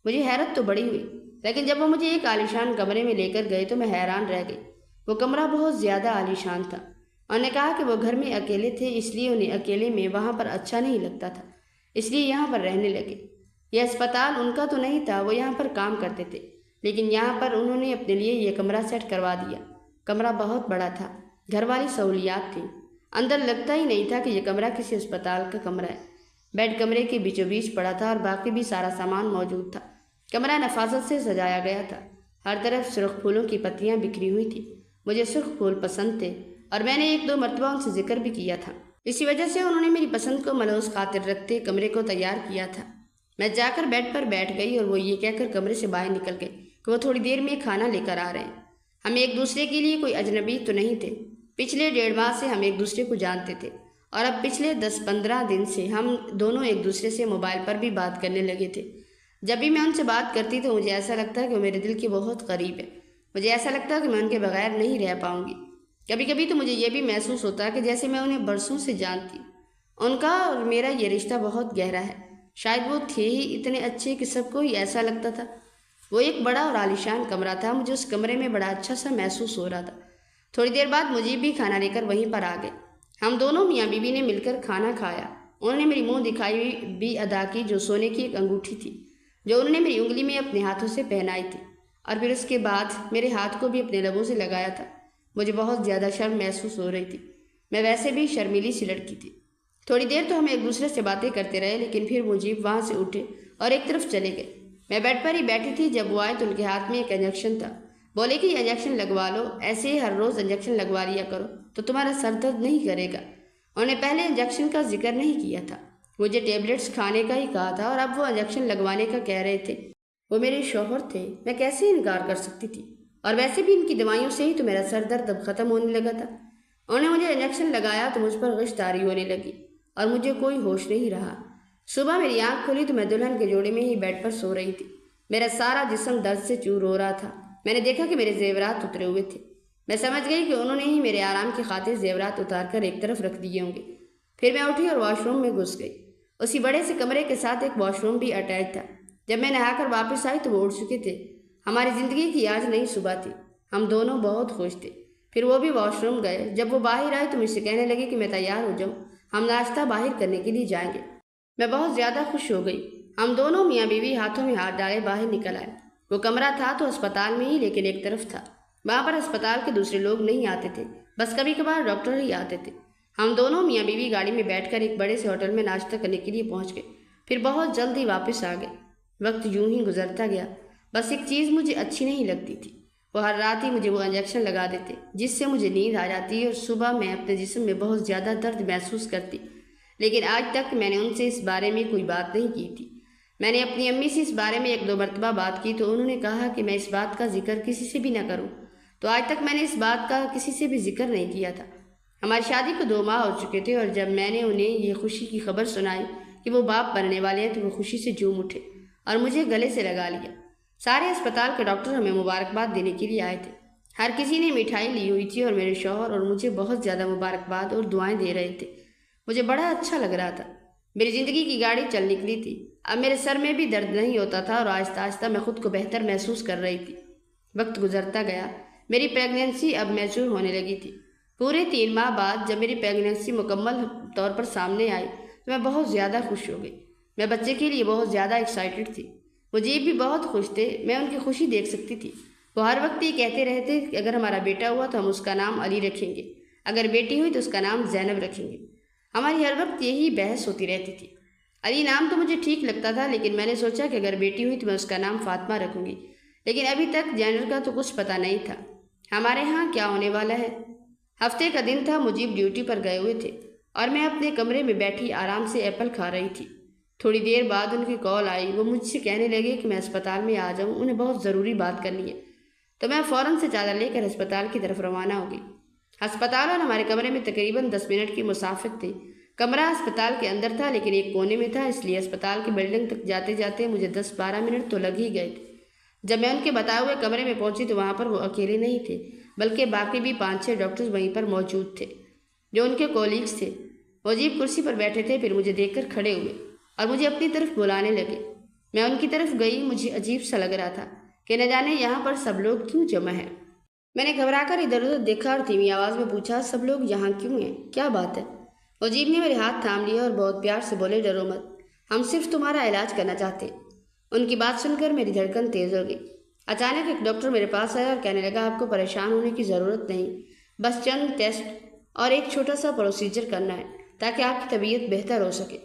مجھے حیرت تو بڑی ہوئی، لیکن جب وہ مجھے ایک عالیشان کمرے میں لے کر گئے تو میں حیران رہ گئی۔ وہ کمرہ بہت زیادہ عالیشان تھا۔ انہوں نے کہا کہ وہ گھر میں اکیلے تھے، اس لیے انہیں اکیلے میں وہاں پر اچھا نہیں لگتا تھا، اس لیے یہاں پر رہنے لگے۔ یہ اسپتال ان کا تو نہیں تھا، وہ یہاں پر کام کرتے تھے، لیکن یہاں پر انہوں نے اپنے لیے یہ کمرہ سیٹ کروا دیا۔ کمرہ بہت بڑا تھا، گھر والی سہولیات تھیں، اندر لگتا ہی نہیں تھا کہ یہ کمرہ کسی اسپتال کا کمرہ ہے۔ بیڈ کمرے کے بیچوں بیچ پڑا تھا اور باقی بھی سارا سامان موجود تھا۔ کمرہ نفاست سے سجایا گیا تھا، ہر طرف سرخ پھولوں کی پتیاں بکھری ہوئی تھیں۔ مجھے سرخ پھول پسند تھے اور میں نے 1-2 مرتبہ ان سے ذکر بھی کیا تھا۔ اسی وجہ سے انہوں نے میری پسند کو ملحوظ خاطر رکھتے کمرے کو تیار کیا تھا۔ میں جا کر بیڈ پر بیٹھ گئی اور وہ یہ کہہ کر کمرے سے باہر نکل گئے کہ وہ تھوڑی دیر میں کھانا لے کر آ رہے ہیں۔ ہم ایک دوسرے کے لیے کوئی اجنبی تو نہیں تھے۔ پچھلے 1.5 ماہ سے ہم ایک دوسرے کو جانتے تھے اور اب پچھلے 10-15 دن سے ہم دونوں ایک دوسرے سے موبائل پر بھی بات کرنے لگے تھے۔ جب بھی میں ان سے بات کرتی تو مجھے ایسا لگتا کہ وہ میرے دل کے بہت قریب ہے۔ مجھے ایسا لگتا کہ میں ان کے بغیر نہیں رہ پاؤں گی۔ کبھی کبھی تو مجھے یہ بھی محسوس ہوتا کہ جیسے میں انہیں برسوں سے جانتی۔ ان کا اور میرا یہ رشتہ بہت گہرا ہے۔ شاید وہ تھے ہی اتنے اچھے کہ سب کو ہی ایسا لگتا تھا۔ وہ ایک بڑا اور عالیشان کمرہ تھا۔ مجھے اس کمرے میں بڑا اچھا سا محسوس ہو رہا تھا۔ تھوڑی دیر بعد مجھے بھی کھانا لے کر وہیں پر آ گئے۔ ہم دونوں میاں بیوی نے مل کر کھانا کھایا۔ انہوں نے میری منہ دکھائی ہوئی بھی ادا کی جو سونے کی ایک انگوٹھی تھی جو انہوں نے میری انگلی میں اپنے ہاتھوں سے پہنائی تھی، اور پھر اس کے بعد میرے ہاتھ کو بھی اپنے لبوں سے لگایا تھا۔ مجھے بہت زیادہ شرم محسوس ہو رہی تھی۔ میں ویسے بھی شرمیلی سی لڑکی تھی۔ تھوڑی دیر تو ہم ایک دوسرے سے باتیں کرتے رہے، لیکن پھر مجیب وہاں سے اٹھے اور ایک طرف چلے گئے۔ میں بیڈ پر ہی بیٹھی تھی جب وہ آئے تو ان کے ہاتھ میں ایک انجیکشن تھا۔ بولے کہ یہ انجیکشن لگوا لو، ایسے ہی ہر روز انجیکشن لگوا لیا کرو تو تمہارا سر درد نہیں کرے گا۔ انہوں نے پہلے انجیکشن کا ذکر نہیں کیا تھا، مجھے ٹیبلٹس کھانے کا ہی کہا تھا، اور اب وہ انجیکشن لگوانے کا کہہ رہے تھے۔ وہ میرے شوہر تھے، میں کیسے انکار کر سکتی تھی؟ اور ویسے بھی ان کی دوائیوں سے ہی تو میرا سر درد اب ختم ہونے لگا تھا۔ انہوں نے مجھے انجیکشن لگایا تو مجھ پر غش طاری ہونے لگی اور مجھے کوئی ہوش نہیں رہا۔ صبح میری آنکھ کھلی تو میں دلہن کے جوڑے میں ہی بیڈ پر سو رہی تھی۔ میرا سارا جسم درد سے چور ہو رہا تھا۔ میں نے دیکھا کہ میرے زیورات اترے ہوئے تھے۔ میں سمجھ گئی کہ انہوں نے ہی میرے آرام کی خاطر زیورات اتار کر ایک طرف رکھ دیے ہوں گے۔ پھر میں اٹھی اور واش روم میں گھس گئی۔ اسی بڑے سے کمرے کے ساتھ ایک واش روم بھی اٹیچ تھا۔ جب میں نہا کر واپس آئی تو وہ اٹھ چکے تھے۔ ہماری زندگی کی آج نئی صبح تھی۔ ہم دونوں بہت خوش تھے۔ پھر وہ بھی واش روم گئے۔ جب وہ باہر آئے تو مجھ سے کہنے لگے کہ میں تیار ہو جاؤں، ہم ناشتہ باہر کرنے کے لیے جائیں گے۔ میں بہت زیادہ خوش ہو گئی۔ ہم دونوں میاں بیوی ہاتھوں میں ہاتھ ڈالے باہر نکل آئے۔ وہ کمرہ تھا تو اسپتال میں ہی، لیکن ایک طرف تھا۔ وہاں پر اسپتال کے دوسرے لوگ نہیں آتے تھے، بس کبھی کبھار ڈاکٹر ہی آتے تھے۔ ہم دونوں میاں بیوی گاڑی میں بیٹھ کر ایک بڑے سے ہوٹل میں ناشتہ کرنے کے لیے پہنچ گئے، پھر بہت جلدی واپس آ گئے۔ وقت یوں ہی گزرتا گیا۔ بس ایک چیز مجھے اچھی نہیں لگتی تھی، وہ ہر رات ہی مجھے وہ انجیکشن لگا دیتے جس سے مجھے نیند آ جاتی اور صبح میں اپنے جسم میں بہت زیادہ درد محسوس کرتی۔ لیکن آج تک میں نے ان سے اس بارے میں کوئی بات نہیں کی تھی۔ میں نے اپنی امی سے اس بارے میں 1-2 مرتبہ بات کی تو انہوں نے کہا کہ میں اس بات کا ذکر کسی سے بھی نہ کروں، تو آج تک میں نے اس بات کا کسی سے بھی ذکر نہیں کیا تھا۔ ہماری شادی کو 2 ماہ ہو چکے تھے اور جب میں نے انہیں یہ خوشی کی خبر سنائی کہ وہ باپ بننے والے ہیں تو وہ خوشی سے جھوم اٹھے اور مجھے گلے سے لگا لیا۔ سارے اسپتال کے ڈاکٹر ہمیں مبارکباد دینے کے لیے آئے تھے۔ ہر کسی نے مٹھائی لی ہوئی تھی اور میرے شوہر اور مجھے بہت زیادہ مبارکباد اور دعائیں دے رہے تھے۔ مجھے بڑا اچھا لگ رہا تھا۔ میری زندگی کی گاڑی چل نکلی تھی۔ اب میرے سر میں بھی درد نہیں ہوتا تھا اور آہستہ آہستہ میں خود کو بہتر محسوس کر رہی تھی۔ وقت گزرتا گیا۔ میری پریگننسی اب میچور ہونے لگی تھی۔ پورے 3 ماہ بعد جب میری پریگننسی مکمل طور پر سامنے آئی تو میں بہت زیادہ خوش ہو گئی۔ میں بچے کے لیے بہت زیادہ ایکسائٹڈ تھی۔ مجیب بھی بہت خوش تھے، میں ان کی خوشی دیکھ سکتی تھی۔ وہ ہر وقت یہ کہتے رہتے کہ اگر ہمارا بیٹا ہوا تو ہم اس کا نام علی رکھیں گے، اگر بیٹی ہوئی تو اس کا نام زینب رکھیں گے۔ ہماری ہر وقت یہی بحث ہوتی رہتی تھی۔ علی نام تو مجھے ٹھیک لگتا تھا، لیکن میں نے سوچا کہ اگر بیٹی ہوئی تو میں اس کا نام فاطمہ رکھوں گی، لیکن ابھی تک جینڈر کا تو کچھ پتہ نہیں تھا۔ ہمارے ہاں کیا ہونے والا ہے؟ ہفتے کا دن تھا، مجیب ڈیوٹی پر گئے ہوئے تھے اور میں اپنے کمرے میں بیٹھی آرام سے ایپل کھا رہی تھی۔ تھوڑی دیر بعد ان کی کال آئی۔ وہ مجھ سے کہنے لگے کہ میں اسپتال میں آ جاؤں، انہیں بہت ضروری بات کرنی ہے۔ تو میں فوراً سے چادر لے کر اسپتال کی طرف روانہ ہو گئی۔ ہسپتال اور ہمارے کمرے میں تقریباً 10 منٹ کی مسافت تھی۔ کمرہ اسپتال کے اندر تھا لیکن ایک کونے میں تھا، اس لیے اسپتال کی بلڈنگ تک جاتے جاتے مجھے 10-12 منٹ تو لگ ہی گئے تھے۔ جب میں ان کے بتائے ہوئے کمرے میں پہنچی تو وہاں پر وہ اکیلے نہیں تھے، بلکہ باقی بھی 5-6 ڈاکٹرز وہیں پر موجود تھے جو ان کے کولیگز تھے۔ مجیب کرسی پر بیٹھے تھے، پھر مجھے دیکھ کر کھڑے ہوئے اور مجھے اپنی طرف بلانے لگے۔ میں ان کی طرف گئی۔ مجھے عجیب سا لگ رہا تھا کہ نہ جانے یہاں پر سب لوگ کیوں جمع ہیں۔ میں نے گھبرا کر ادھر ادھر دیکھا اور دھیمی آواز میں پوچھا، سب لوگ یہاں کیوں ہیں؟ کیا بات ہے؟ مجیب نے میرے ہاتھ تھام لیا اور بہت پیار سے بولے، ڈرو مت، ہم صرف تمہارا علاج کرنا چاہتے ہیں۔ ان کی بات سن کر میری دھڑکن تیز ہو گئی۔ اچانک ایک ڈاکٹر میرے پاس آیا اور کہنے لگا، آپ کو پریشان ہونے کی ضرورت نہیں، بس چند ٹیسٹ اور ایک چھوٹا سا پروسیجر کرنا ہے تاکہ آپ کی طبیعت بہتر ہو سکے۔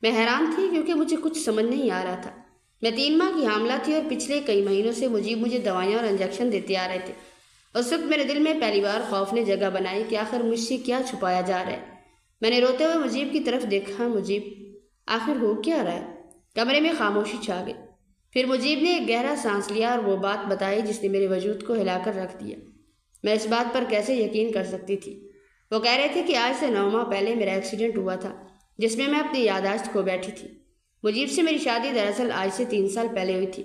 میں حیران تھی کیونکہ مجھے کچھ سمجھ نہیں آ رہا تھا۔ میں 3 ماہ کی حاملہ تھی اور پچھلے کئی مہینوں سے مجھے دوائیاں اور انجیکشن دیتے آ رہے تھے۔ اس وقت میرے دل میں پہلی بار خوف نے جگہ بنائی کہ آخر مجھ سے کیا چھپایا جا رہا ہے۔ میں نے روتے ہوئے مجیب کی طرف دیکھا۔ مجیب، آخر ہو کیا رہا ہے؟ کمرے میں خاموشی چھا گئی۔ پھر مجیب نے ایک گہرا سانس لیا اور وہ بات بتائی جس نے میرے وجود کو ہلا کر رکھ دیا۔ میں اس بات پر کیسے یقین کر سکتی تھی؟ وہ کہہ رہے تھے کہ آج سے 9 ماہ پہلے میرا ایکسیڈنٹ ہوا تھا جس میں اپنی یادداشت کھو بیٹھی تھی۔ مجیب سے میری شادی دراصل آج سے 3 سال پہلے ہوئی تھی،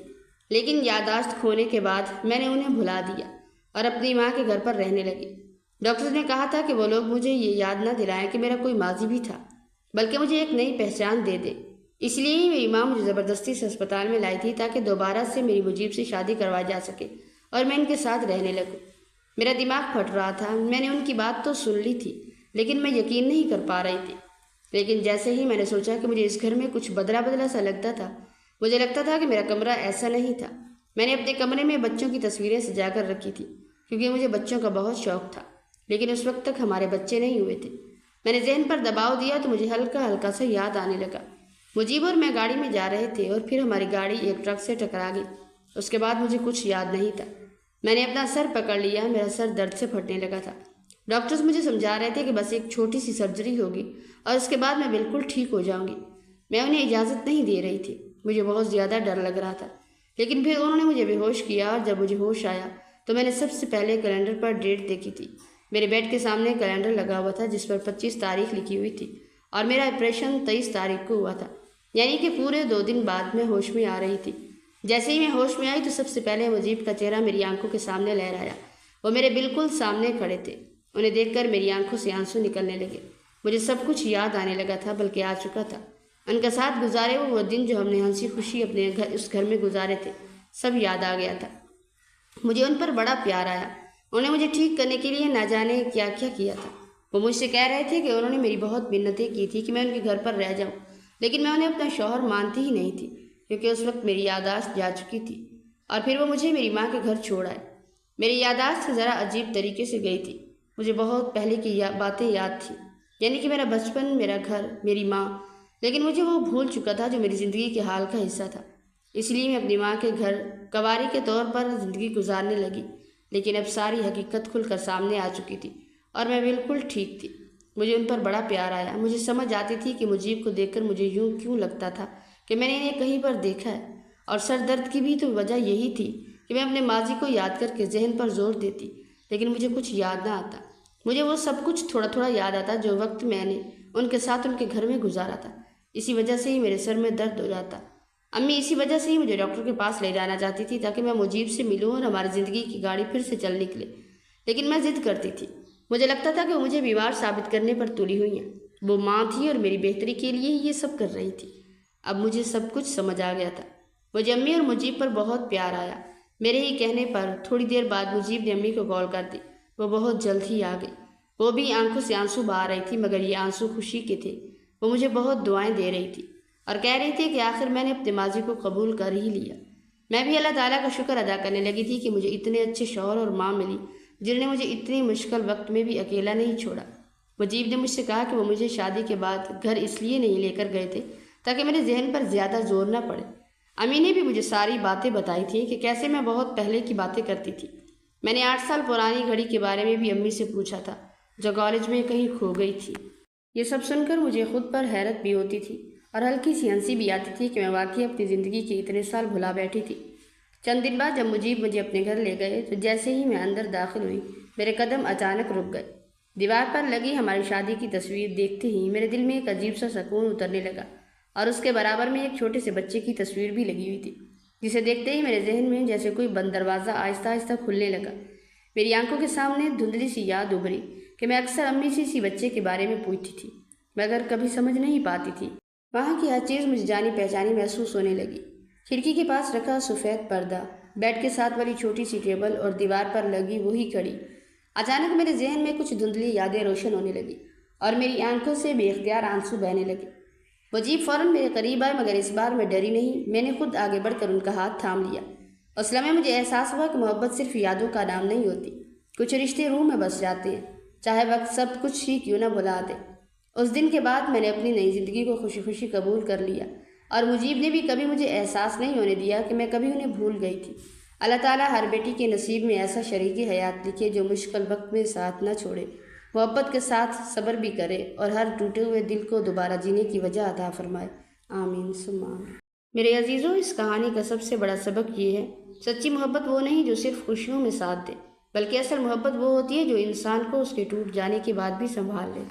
لیکن یادداشت کھونے کے بعد میں نے انہیں بھلا دیا اور اپنی ماں کے گھر پر رہنے لگی۔ ڈاکٹر نے کہا تھا کہ وہ لوگ مجھے یہ یاد نہ دلائیں کہ میرا کوئی ماضی بھی تھا، بلکہ مجھے ایک نئی پہچان دے دے۔ اس لیے ہی میری ماں مجھے زبردستی سے اسپتال میں لائی تھی تاکہ دوبارہ سے میری مجیب سے شادی کروائی جا سکے اور میں ان کے ساتھ رہنے لگوں۔ میرا دماغ پھٹ رہا تھا۔ میں نے ان کی بات تو سن لی تھی لیکن میں یقین نہیں کر پا رہی تھی۔ لیکن جیسے ہی میں نے سوچا کہ مجھے اس گھر میں کچھ بدلا بدلا سا لگتا تھا، مجھے لگتا تھا کہ میرا کمرہ ایسا نہیں تھا۔ میں نے اپنے کمرے میں بچوں کی تصویریں سجا کر رکھی تھی کیونکہ مجھے بچوں کا بہت شوق تھا، لیکن اس وقت تک ہمارے بچے نہیں ہوئے تھے۔ میں نے ذہن پر دباؤ دیا تو مجھے ہلکا ہلکا سا یاد آنے لگا۔ مجیب اور میں گاڑی میں جا رہے تھے اور پھر ہماری گاڑی ایک ٹرک سے ٹکرا گئی۔ اس کے بعد مجھے کچھ یاد نہیں تھا۔ میں نے اپنا سر پکڑ لیا، میرا سر درد سے پھٹنے لگا تھا۔ ڈاکٹرز مجھے سمجھا رہے تھے کہ بس ایک چھوٹی سی سرجری ہوگی اور اس کے بعد میں بالکل ٹھیک ہو جاؤں گی۔ میں انہیں اجازت نہیں دے رہی تھی، مجھے بہت زیادہ ڈر لگ رہا تھا۔ لیکن پھر انہوں نے مجھے بے ہوش کیا اور جب مجھے ہوش آیا تو میں نے سب سے پہلے کیلنڈر پر ڈیٹ دیکھی تھی۔ میرے بیڈ کے سامنے کیلنڈر لگا ہوا تھا جس پر 25 تاریخ لکھی ہوئی تھی اور میرا آپریشن 23 تاریخ کو ہوا تھا، یعنی کہ پورے 2 دن بعد میں ہوش میں آ رہی تھی۔ جیسے ہی میں ہوش میں آئی تو سب سے پہلے مجیب کا چہرہ میری آنکھوں کے سامنے لہرایا۔ وہ میرے بالکل سامنے کھڑے تھے۔ انہیں دیکھ کر میری آنکھوں سے آنسو نکلنے لگے۔ مجھے سب کچھ یاد آنے لگا تھا، بلکہ آ چکا تھا۔ ان کا ساتھ گزارے ہوئے وہ دن جو ہم نے ہنسی خوشی اپنے اس گھر میں گزارے تھے، سب یاد آ گیا تھا۔ مجھے ان پر بڑا پیار آیا۔ انہیں مجھے ٹھیک کرنے کے لیے نہ جانے کیا کیا کیا تھا۔ وہ مجھ سے کہہ رہے تھے کہ انہوں نے میری بہت منتیں کی تھی کہ میں ان کے گھر پر رہ جاؤں، لیکن میں انہیں اپنا شوہر مانتی ہی نہیں تھی کیونکہ اس وقت میری یادداشت جا چکی تھی۔ اور پھر وہ مجھے میری ماں کے گھر چھوڑ آئے۔ میری یادداشت ذرا عجیب طریقے سے گئی تھی۔ مجھے بہت پہلے کی باتیں یاد تھیں، یعنی کہ میرا بچپن، میرا گھر، میری ماں، لیکن مجھے وہ بھول چکا تھا جو میری زندگی کے حال کا حصہ تھا۔ اس لیے میں اپنی ماں کے گھر کنواری کے طور پر زندگی گزارنے لگی، لیکن اب ساری حقیقت کھل کر سامنے آ چکی تھی اور میں بالکل ٹھیک تھی۔ مجھے ان پر بڑا پیار آیا۔ مجھے سمجھ آتی تھی کہ مجیب کو دیکھ کر مجھے یوں کیوں لگتا تھا کہ میں نے انہیں کہیں پر دیکھا ہے، اور سر درد کی بھی تو وجہ یہی تھی کہ میں اپنے ماضی کو یاد کر کے ذہن پر زور دیتی، لیکن مجھے کچھ یاد نہ آتا۔ مجھے وہ سب کچھ تھوڑا تھوڑا یاد آتا جو وقت میں نے ان کے ساتھ ان کے گھر میں گزارا تھا۔ اسی وجہ سے ہی میرے سر میں درد ہو جاتا۔ امی اسی وجہ سے ہی مجھے ڈاکٹر کے پاس لے جانا چاہتی تھی تاکہ میں مجیب سے ملوں اور ہماری زندگی کی گاڑی پھر سے چل نکلے، لیکن میں ضد کرتی تھی۔ مجھے لگتا تھا کہ وہ مجھے بیمار ثابت کرنے پر تلی ہوئی ہیں۔ وہ ماں تھی اور میری بہتری کے لیے ہی یہ سب کر رہی تھی۔ اب مجھے سب کچھ سمجھ آ گیا تھا۔ مجھے امی اور مجیب پر بہت پیار آیا۔ میرے ہی کہنے پر تھوڑی دیر بعد مجیب نے امی کو کال کر دی۔ وہ بہت جلد ہی آ گئی۔ وہ بھی آنکھوں سے آنسو بہا رہی تھی، مگر یہ آنسو خوشی کے تھے۔ وہ مجھے بہت دعائیں دے رہی تھی اور کہہ رہی تھی کہ آخر میں نے اپنے ماضی کو قبول کر ہی لیا۔ میں بھی اللہ تعالیٰ کا شکر ادا کرنے لگی تھی کہ مجھے اتنے اچھے شوہر اور ماں ملی جنہوں نے مجھے اتنی مشکل وقت میں بھی اکیلا نہیں چھوڑا۔ مجیب نے مجھ سے کہا کہ وہ مجھے شادی کے بعد گھر اس لیے نہیں لے کر گئے تھے تاکہ میرے ذہن پر زیادہ زور نہ پڑے۔ امی نے بھی مجھے ساری باتیں بتائی تھیں کہ کیسے میں بہت پہلے کی باتیں کرتی تھی۔ میں نے 8 سال پرانی گھڑی کے بارے میں بھی امی سے پوچھا تھا جو کالج میں کہیں کھو گئی تھی۔ یہ سب سن کر مجھے خود پر حیرت بھی ہوتی تھی اور ہلکی سی ہنسی بھی آتی تھی کہ میں واقعی اپنی زندگی کے اتنے سال بھلا بیٹھی تھی۔ چند دن بعد جب مجیب مجھے اپنے گھر لے گئے تو جیسے ہی میں اندر داخل ہوئی میرے قدم اچانک رک گئے۔ دیوار پر لگی ہماری شادی کی تصویر دیکھتے ہی میرے دل میں ایک عجیب سا سکون اترنے لگا، اور اس کے برابر میں ایک چھوٹے سے بچے کی تصویر بھی لگی ہوئی تھی جسے دیکھتے ہی میرے ذہن میں جیسے کوئی بند دروازہ آہستہ آہستہ کھلنے لگا۔ میری آنکھوں کے سامنے دھندلی سی یاد ابھری کہ میں اکثر امی سے اسی بچے کے بارے میں پوچھتی تھی مگر کبھی سمجھ نہیں پاتی تھی۔ وہاں کی ہر چیز مجھے جانی پہچانی محسوس ہونے لگی۔ کھڑکی کے پاس رکھا سفید پردہ، بیڈ کے ساتھ والی چھوٹی سی ٹیبل اور دیوار پر لگی وہی گھڑی۔ اچانک میرے ذہن میں کچھ دھندلی یادیں روشن ہونے لگی اور میری آنکھوں سے بے اختیار آنسو بہنے لگے۔ مجیب فوراً میرے قریب آئے مگر اس بار میں ڈری نہیں، میں نے خود آگے بڑھ کر ان کا ہاتھ تھام لیا۔ اس لمحے مجھے احساس ہوا کہ محبت صرف یادوں کا نام نہیں ہوتی، کچھ رشتے روح میں بس جاتے ہیں چاہے وقت سب کچھ ہی کیوں نہ بھلا دے۔ اس دن کے بعد میں نے اپنی نئی زندگی کو خوشی خوشی قبول کر لیا، اور مجیب نے بھی کبھی مجھے احساس نہیں ہونے دیا کہ میں کبھی انہیں بھول گئی تھی۔ اللہ تعالیٰ ہر بیٹی کے نصیب میں ایسا شریک حیات لکھے جو مشکل وقت میں ساتھ نہ چھوڑے، محبت کے ساتھ صبر بھی کرے، اور ہر ٹوٹے ہوئے دل کو دوبارہ جینے کی وجہ عطا فرمائے۔ آمین ثم آمین۔ میرے عزیزوں، اس کہانی کا سب سے بڑا سبق یہ ہے، سچی محبت وہ نہیں جو صرف خوشیوں میں ساتھ دے، بلکہ اصل محبت وہ ہوتی ہے جو انسان کو اس کے ٹوٹ جانے کے بعد بھی سنبھال لے۔